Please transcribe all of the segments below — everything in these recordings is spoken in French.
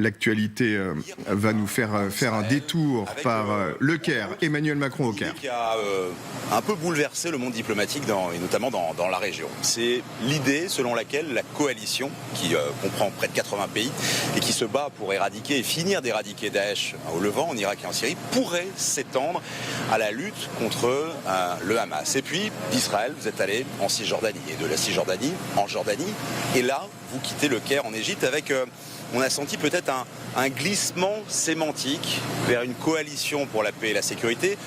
L'actualité va nous faire un détour par le Caire. Emmanuel Macron au Caire. Qui a un peu bouleversé le monde diplomatique et notamment dans la région. C'est l'idée selon laquelle la coalition, qui comprend près de 80 pays et qui se bat pour éradiquer et finir d'éradiquer Daesh au Levant, en Irak et en Syrie, pourrait s'étendre à la lutte contre le Hamas. Et puis d'Israël, vous êtes allé en Cisjordanie, et de la Cisjordanie en Jordanie. Et là, vous quittez le Caire en Égypte avec... on a senti peut-être un glissement sémantique vers une coalition pour la paix et la sécurité,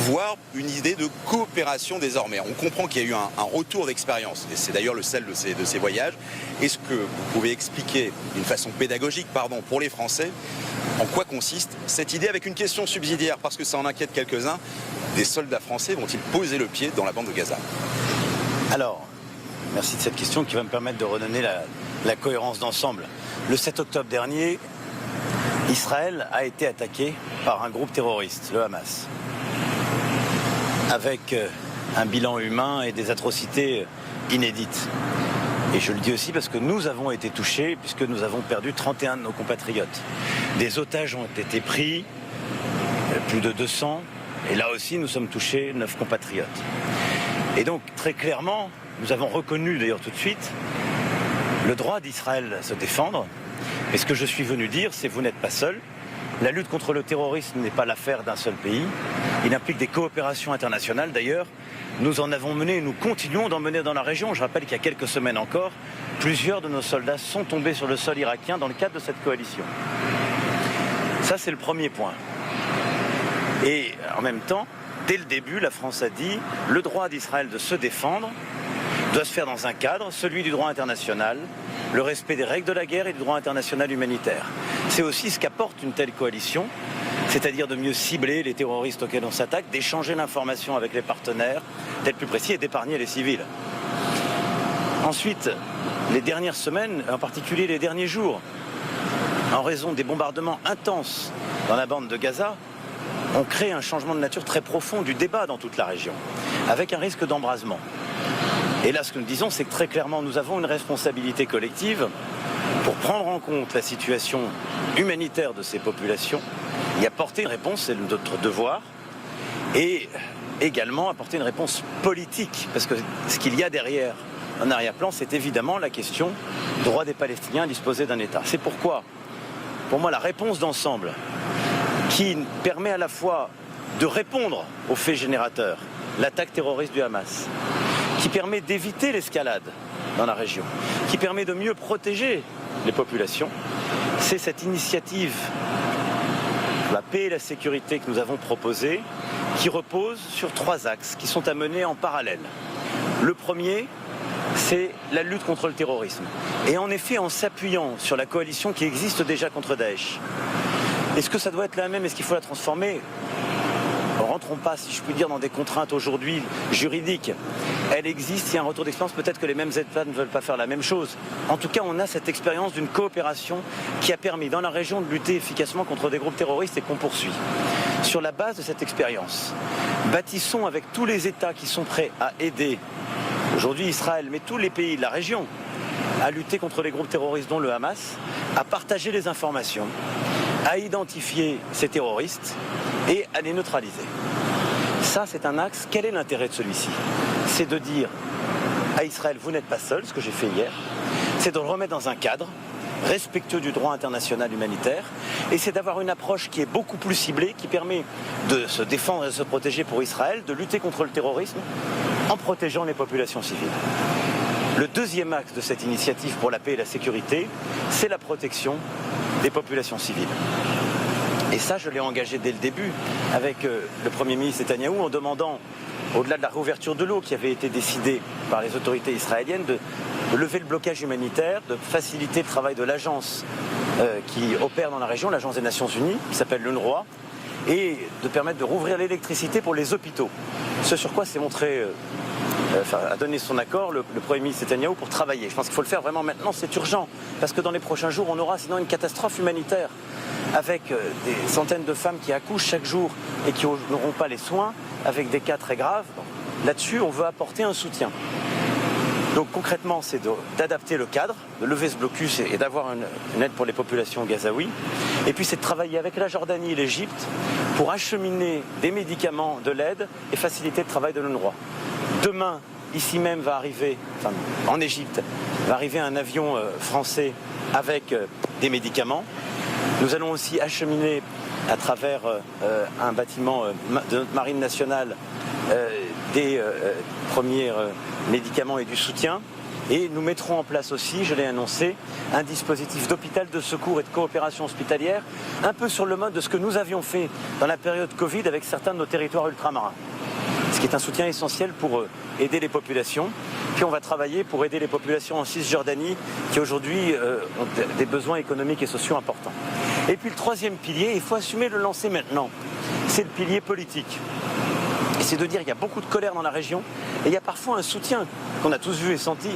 voire une idée de coopération désormais. On comprend qu'il y a eu un retour d'expérience, et c'est d'ailleurs le sel de ces voyages. Est-ce que vous pouvez expliquer d'une façon pédagogique, pour les Français, en quoi consiste cette idée, avec une question subsidiaire, parce que ça en inquiète quelques-uns, des soldats français vont-ils poser le pied dans la bande de Gaza? Alors, merci de cette question qui va me permettre de redonner la cohérence d'ensemble. Le 7 octobre dernier, Israël a été attaqué par un groupe terroriste, le Hamas, avec un bilan humain et des atrocités inédites. Et je le dis aussi parce que nous avons été touchés, puisque nous avons perdu 31 de nos compatriotes. Des otages ont été pris, plus de 200, et là aussi nous sommes touchés 9 compatriotes. Et donc très clairement, nous avons reconnu d'ailleurs tout de suite le droit d'Israël à se défendre. Et ce que je suis venu dire, c'est vous n'êtes pas seul. La lutte contre le terrorisme n'est pas l'affaire d'un seul pays. Il implique des coopérations internationales. D'ailleurs, nous en avons mené et nous continuons d'en mener dans la région. Je rappelle qu'il y a quelques semaines encore, plusieurs de nos soldats sont tombés sur le sol irakien dans le cadre de cette coalition. Ça, c'est le premier point. Et en même temps, dès le début, la France a dit le droit d'Israël de se défendre doit se faire dans un cadre, celui du droit international, le respect des règles de la guerre et du droit international humanitaire. C'est aussi ce qu'apporte une telle coalition, c'est-à-dire de mieux cibler les terroristes auxquels on s'attaque, d'échanger l'information avec les partenaires, d'être plus précis et d'épargner les civils. Ensuite, les dernières semaines, en particulier les derniers jours, en raison des bombardements intenses dans la bande de Gaza, ont créé un changement de nature très profond du débat dans toute la région, avec un risque d'embrasement. Et là, ce que nous disons, c'est que très clairement, nous avons une responsabilité collective pour prendre en compte la situation humanitaire de ces populations et apporter une réponse, c'est notre devoir, et également apporter une réponse politique, parce que ce qu'il y a derrière en arrière-plan, c'est évidemment la question du droit des Palestiniens à disposer d'un État. C'est pourquoi, pour moi, la réponse d'ensemble qui permet à la fois de répondre aux faits générateurs, l'attaque terroriste du Hamas, qui permet d'éviter l'escalade dans la région, qui permet de mieux protéger les populations, c'est cette initiative, la paix et la sécurité que nous avons proposée, qui repose sur 3 axes qui sont à mener en parallèle. Le premier, c'est la lutte contre le terrorisme. Et en effet, en s'appuyant sur la coalition qui existe déjà contre Daesh. Est-ce que ça doit être la même? Est-ce qu'il faut la transformer? Ne rentrons pas, si je puis dire, dans des contraintes aujourd'hui juridiques. Elle existe, il y a un retour d'expérience, peut-être que les mêmes États ne veulent pas faire la même chose. En tout cas, on a cette expérience d'une coopération qui a permis dans la région de lutter efficacement contre des groupes terroristes et qu'on poursuit. Sur la base de cette expérience, bâtissons avec tous les États qui sont prêts à aider, aujourd'hui Israël, mais tous les pays de la région, à lutter contre les groupes terroristes dont le Hamas, à partager les informations, à identifier ces terroristes et à les neutraliser. Ça, c'est un axe. Quel est l'intérêt de celui-ci? C'est de dire à Israël, vous n'êtes pas seul, ce que j'ai fait hier. C'est de le remettre dans un cadre respectueux du droit international humanitaire. Et c'est d'avoir une approche qui est beaucoup plus ciblée, qui permet de se défendre et de se protéger pour Israël, de lutter contre le terrorisme en protégeant les populations civiles. Le deuxième axe de cette initiative pour la paix et la sécurité, c'est la protection des populations civiles. Et ça, je l'ai engagé dès le début avec le Premier ministre Netanyahou en demandant, au-delà de la réouverture de l'eau qui avait été décidée par les autorités israéliennes, de lever le blocage humanitaire, de faciliter le travail de l'agence qui opère dans la région, l'agence des Nations Unies, qui s'appelle l'UNRWA, et de permettre de rouvrir l'électricité pour les hôpitaux. Ce sur quoi s'est montré... a donné son accord, le Premier ministre Netanyahou, pour travailler. Je pense qu'il faut le faire vraiment maintenant, c'est urgent, parce que dans les prochains jours, on aura sinon une catastrophe humanitaire, avec des centaines de femmes qui accouchent chaque jour et qui n'auront pas les soins, avec des cas très graves. Là-dessus, on veut apporter un soutien. Donc concrètement, c'est d'adapter le cadre, de lever ce blocus et d'avoir une aide pour les populations gazaouis. Et puis c'est de travailler avec la Jordanie et l'Égypte pour acheminer des médicaments, de l'aide et faciliter le travail de l'UNRWA. Demain, ici même va arriver, en Égypte, va arriver un avion français avec des médicaments. Nous allons aussi acheminer à travers un bâtiment de notre marine nationale des premiers médicaments et du soutien. Et nous mettrons en place aussi, je l'ai annoncé, un dispositif d'hôpital de secours et de coopération hospitalière, un peu sur le mode de ce que nous avions fait dans la période Covid avec certains de nos territoires ultramarins. Ce qui est un soutien essentiel pour aider les populations. Puis on va travailler pour aider les populations en Cisjordanie qui aujourd'hui ont des besoins économiques et sociaux importants. Et puis le troisième pilier, il faut assumer le lancer maintenant, c'est le pilier politique. Et c'est de dire qu'il y a beaucoup de colère dans la région et il y a parfois un soutien qu'on a tous vu et senti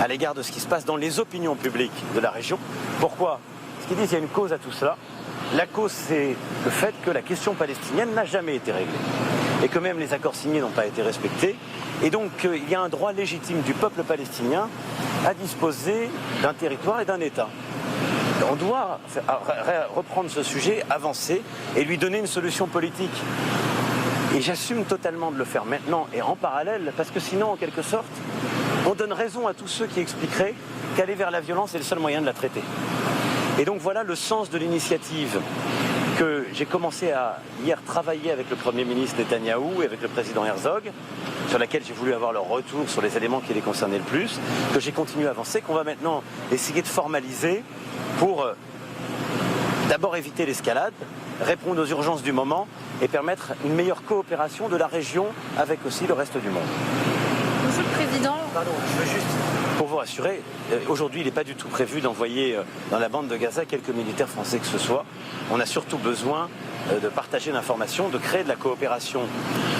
à l'égard de ce qui se passe dans les opinions publiques de la région. Pourquoi ? Parce qu'ils disent qu'il y a une cause à tout cela. La cause, c'est le fait que la question palestinienne n'a jamais été réglée et que même les accords signés n'ont pas été respectés. Et donc, il y a un droit légitime du peuple palestinien à disposer d'un territoire et d'un État. On doit reprendre ce sujet, avancer et lui donner une solution politique. Et j'assume totalement de le faire maintenant et en parallèle, parce que sinon, en quelque sorte, on donne raison à tous ceux qui expliqueraient qu'aller vers la violence est le seul moyen de la traiter. Et donc voilà le sens de l'initiative que j'ai commencé à hier travailler avec le Premier ministre Netanyahou et avec le président Herzog, sur laquelle j'ai voulu avoir leur retour sur les éléments qui les concernaient le plus, que j'ai continué à avancer, qu'on va maintenant essayer de formaliser pour d'abord éviter l'escalade, répondre aux urgences du moment et permettre une meilleure coopération de la région avec aussi le reste du monde. Monsieur le Président... Pardon, je veux juste... Pour vous rassurer, aujourd'hui il n'est pas du tout prévu d'envoyer dans la bande de Gaza quelques militaires français que ce soit. On a surtout besoin de partager l'information, de créer de la coopération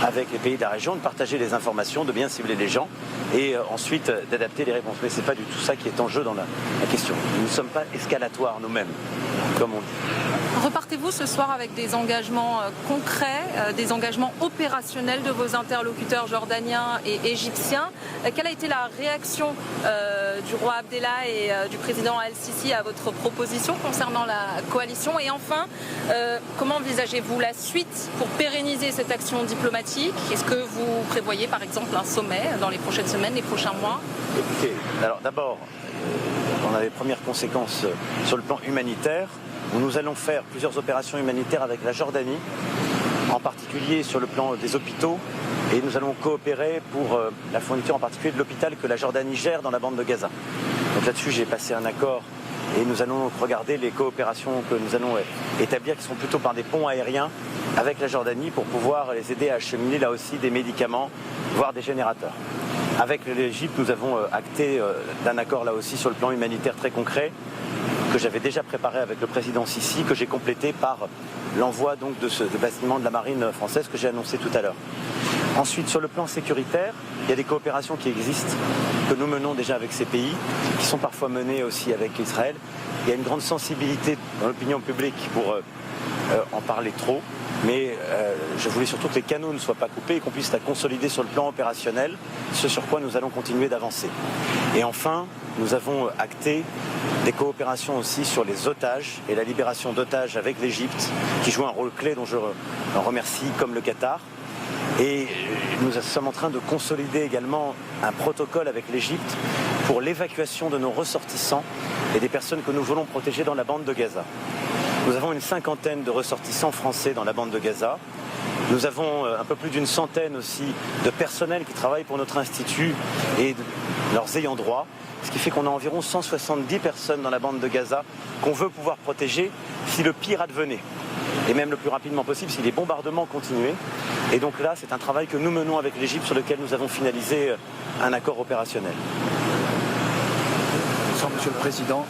avec les pays de la région, de partager les informations, de bien cibler les gens et ensuite d'adapter les réponses. Mais ce n'est pas du tout ça qui est en jeu dans la question. Nous ne sommes pas escalatoires nous-mêmes, comme on dit. Repartez-vous ce soir avec des engagements concrets, des engagements opérationnels de vos interlocuteurs jordaniens et égyptiens. Quelle a été la réaction du roi Abdallah et du président Al-Sisi à votre proposition concernant la coalition? Et enfin, comment envisagez-vous la suite pour pérenniser cette action diplomatique? Est-ce que vous prévoyez par exemple un sommet dans les prochaines semaines, les prochains mois? Écoutez, alors d'abord, on a les premières conséquences sur le plan humanitaire, où nous allons faire plusieurs opérations humanitaires avec la Jordanie, en particulier sur le plan des hôpitaux, et nous allons coopérer pour la fourniture en particulier de l'hôpital que la Jordanie gère dans la bande de Gaza. Donc là-dessus, j'ai passé un accord et nous allons regarder les coopérations que nous allons établir, qui sont plutôt par des ponts aériens avec la Jordanie pour pouvoir les aider à acheminer là aussi des médicaments, voire des générateurs. Avec l'Égypte, nous avons acté d'un accord là aussi sur le plan humanitaire très concret, que j'avais déjà préparé avec le président Sisi, que j'ai complété par l'envoi donc de ce bâtiment de la marine française que j'ai annoncé tout à l'heure. Ensuite, sur le plan sécuritaire, il y a des coopérations qui existent, que nous menons déjà avec ces pays, qui sont parfois menées aussi avec Israël. Il y a une grande sensibilité dans l'opinion publique pour en parler trop, mais je voulais surtout que les canaux ne soient pas coupés et qu'on puisse la consolider sur le plan opérationnel, ce sur quoi nous allons continuer d'avancer. Et enfin, nous avons acté des coopérations aussi sur les otages et la libération d'otages avec l'Égypte, qui joue un rôle clé dont je remercie, comme le Qatar. Et nous sommes en train de consolider également un protocole avec l'Égypte pour l'évacuation de nos ressortissants et des personnes que nous voulons protéger dans la bande de Gaza. Nous avons une 50aine de ressortissants français dans la bande de Gaza. Nous avons un peu plus d'une centaine aussi de personnels qui travaillent pour notre institut et leurs ayants droit. Ce qui fait qu'on a environ 170 personnes dans la bande de Gaza qu'on veut pouvoir protéger si le pire advenait. Et même le plus rapidement possible si les bombardements continuaient. Et donc là, c'est un travail que nous menons avec l'Égypte sur lequel nous avons finalisé un accord opérationnel. Monsieur le Président,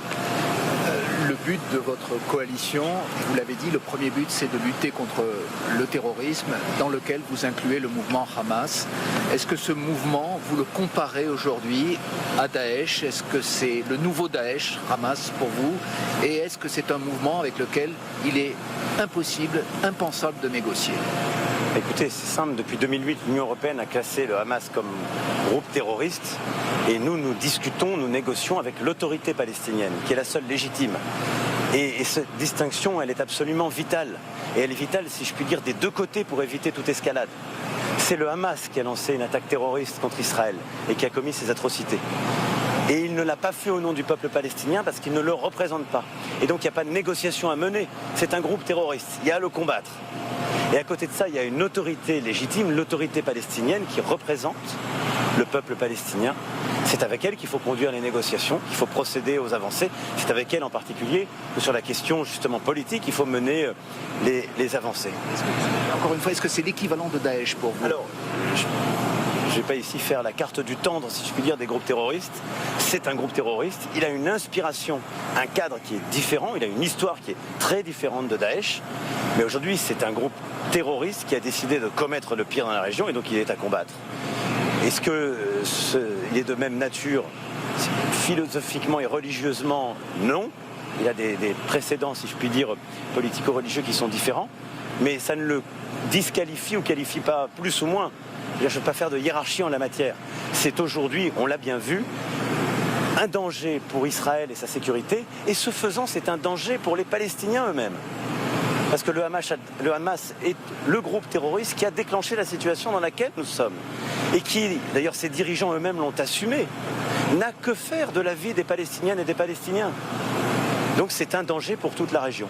le but de votre coalition, vous l'avez dit, le premier but c'est de lutter contre le terrorisme dans lequel vous incluez le mouvement Hamas. Est-ce que ce mouvement, vous le comparez aujourd'hui à Daesh? Est-ce que c'est le nouveau Daesh, Hamas, pour vous? Et est-ce que c'est un mouvement avec lequel il est impossible, impensable de négocier? Écoutez, c'est simple, depuis 2008, l'Union européenne a classé le Hamas comme groupe terroriste. Et nous discutons, nous négocions avec l'autorité palestinienne, qui est la seule légitime. Et cette distinction, elle est absolument vitale. Et elle est vitale, si je puis dire, des deux côtés pour éviter toute escalade. C'est le Hamas qui a lancé une attaque terroriste contre Israël et qui a commis ces atrocités. Et il ne l'a pas fait au nom du peuple palestinien parce qu'il ne le représente pas. Et donc il n'y a pas de négociation à mener. C'est un groupe terroriste. Il y a à le combattre. Et à côté de ça, il y a une autorité légitime, l'autorité palestinienne qui représente le peuple palestinien. C'est avec elle qu'il faut conduire les négociations, qu'il faut procéder aux avancées. C'est avec elle en particulier que sur la question justement politique, il faut mener les avancées. Encore une fois, est-ce que c'est l'équivalent de Daesh pour vous? Alors, je ne vais pas ici faire la carte du tendre, si je puis dire, des groupes terroristes. C'est un groupe terroriste. Il a une inspiration, un cadre qui est différent. Il a une histoire qui est très différente de Daesh. Mais aujourd'hui, c'est un groupe terroriste qui a décidé de commettre le pire dans la région et donc il est à combattre. Est-ce qu'il est de même nature philosophiquement et religieusement? Non. Il a des précédents, si je puis dire, politico-religieux qui sont différents. Mais ça ne le disqualifie ou qualifie pas plus ou moins. Je ne veux pas faire de hiérarchie en la matière. C'est aujourd'hui, on l'a bien vu, un danger pour Israël et sa sécurité. Et ce faisant, c'est un danger pour les Palestiniens eux-mêmes. Parce que le Hamas est le groupe terroriste qui a déclenché la situation dans laquelle nous sommes. Et qui, d'ailleurs ses dirigeants eux-mêmes l'ont assumé, n'a que faire de la vie des Palestiniennes et des Palestiniens. Donc c'est un danger pour toute la région.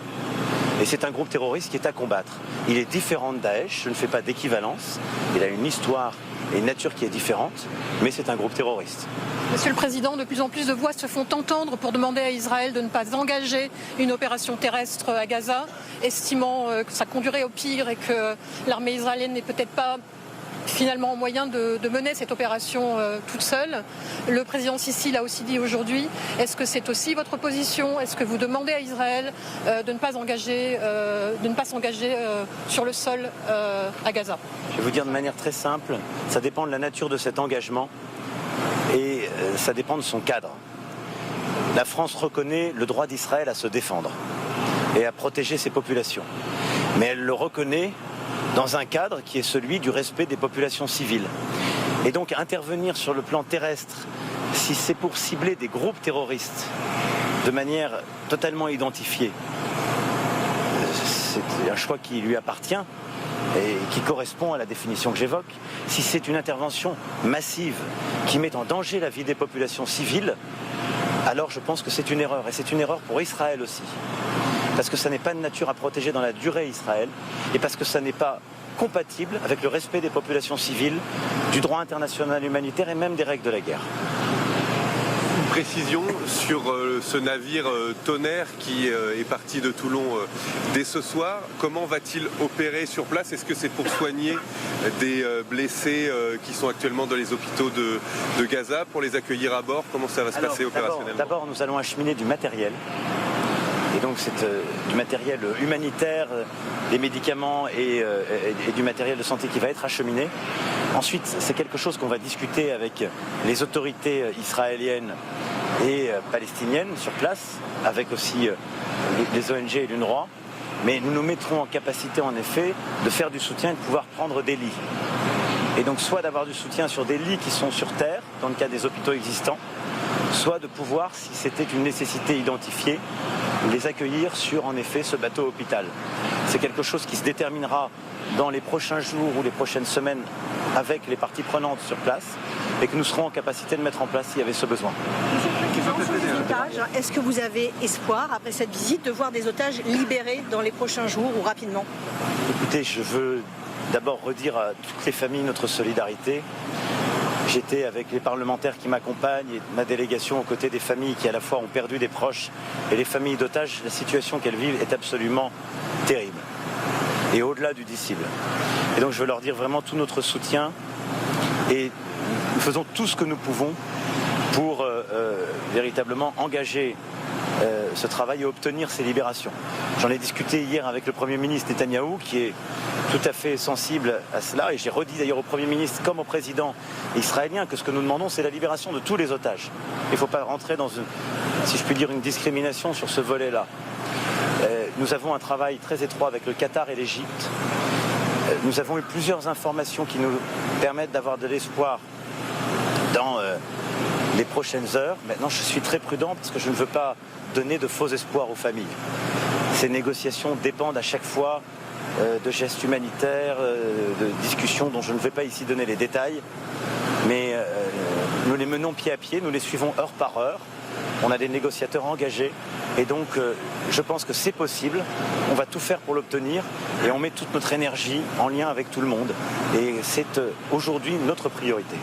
Et c'est un groupe terroriste qui est à combattre. Il est différent de Daesh, je ne fais pas d'équivalence. Il a une histoire et une nature qui est différente, mais c'est un groupe terroriste. Monsieur le Président, de plus en plus de voix se font entendre pour demander à Israël de ne pas engager une opération terrestre à Gaza, estimant que ça conduirait au pire et que l'armée israélienne n'est peut-être pas finalement en moyen de mener cette opération toute seule. Le président Sisi l'a aussi dit aujourd'hui. Est-ce que c'est aussi votre position? Est-ce que vous demandez à Israël de ne pas s'engager sur le sol à Gaza? Je vais vous dire de manière très simple, ça dépend de la nature de cet engagement et ça dépend de son cadre. La France reconnaît le droit d'Israël à se défendre et à protéger ses populations. Mais elle le reconnaît dans un cadre qui est celui du respect des populations civiles. Et donc intervenir sur le plan terrestre, si c'est pour cibler des groupes terroristes de manière totalement identifiée, c'est un choix qui lui appartient et qui correspond à la définition que j'évoque. Si c'est une intervention massive qui met en danger la vie des populations civiles, alors je pense que c'est une erreur. Et c'est une erreur pour Israël aussi. Parce que ça n'est pas de nature à protéger dans la durée Israël, et parce que ça n'est pas compatible avec le respect des populations civiles, du droit international humanitaire et même des règles de la guerre. Une précision sur ce navire Tonnerre qui est parti de Toulon dès ce soir. Comment va-t-il opérer sur place? Est-ce que c'est pour soigner des blessés qui sont actuellement dans les hôpitaux de Gaza, pour les accueillir à bord? Comment ça va se passer opérationnellement? D'abord, nous allons acheminer du matériel. Et donc c'est du matériel humanitaire, des médicaments et du matériel de santé qui va être acheminé. Ensuite, c'est quelque chose qu'on va discuter avec les autorités israéliennes et palestiniennes sur place, avec aussi les ONG et l'UNRWA. Mais nous nous mettrons en capacité en effet de faire du soutien et de pouvoir prendre des lits. Et donc soit d'avoir du soutien sur des lits qui sont sur terre, dans le cas des hôpitaux existants, soit de pouvoir, si c'était une nécessité identifiée, les accueillir sur en effet ce bateau hôpital. C'est quelque chose qui se déterminera dans les prochains jours ou les prochaines semaines avec les parties prenantes sur place et que nous serons en capacité de mettre en place s'il y avait ce besoin. Est-ce que vous avez espoir, après cette visite, de voir des otages libérés dans les prochains jours ou rapidement? Écoutez, je veux d'abord redire à toutes les familles notre solidarité. J'étais avec les parlementaires qui m'accompagnent et ma délégation aux côtés des familles qui à la fois ont perdu des proches et les familles d'otages. La situation qu'elles vivent est absolument terrible et au-delà du disciple. Et donc je veux leur dire vraiment tout notre soutien et nous faisons tout ce que nous pouvons pour véritablement engager ce travail et obtenir ces libérations. J'en ai discuté hier avec le Premier ministre Netanyahou qui est tout à fait sensible à cela et j'ai redit d'ailleurs au Premier ministre comme au président israélien que ce que nous demandons c'est la libération de tous les otages. Il ne faut pas rentrer dans si je puis dire, une discrimination sur ce volet-là. Nous avons un travail très étroit avec le Qatar et l'Égypte. Nous avons eu plusieurs informations qui nous permettent d'avoir de l'espoir dans les prochaines heures. Maintenant, je suis très prudent parce que je ne veux pas donner de faux espoirs aux familles. Ces négociations dépendent à chaque fois de gestes humanitaires, de discussions dont je ne vais pas ici donner les détails. Mais nous les menons pied à pied, nous les suivons heure par heure. On a des négociateurs engagés et donc je pense que c'est possible. On va tout faire pour l'obtenir et on met toute notre énergie en lien avec tout le monde. Et c'est aujourd'hui notre priorité.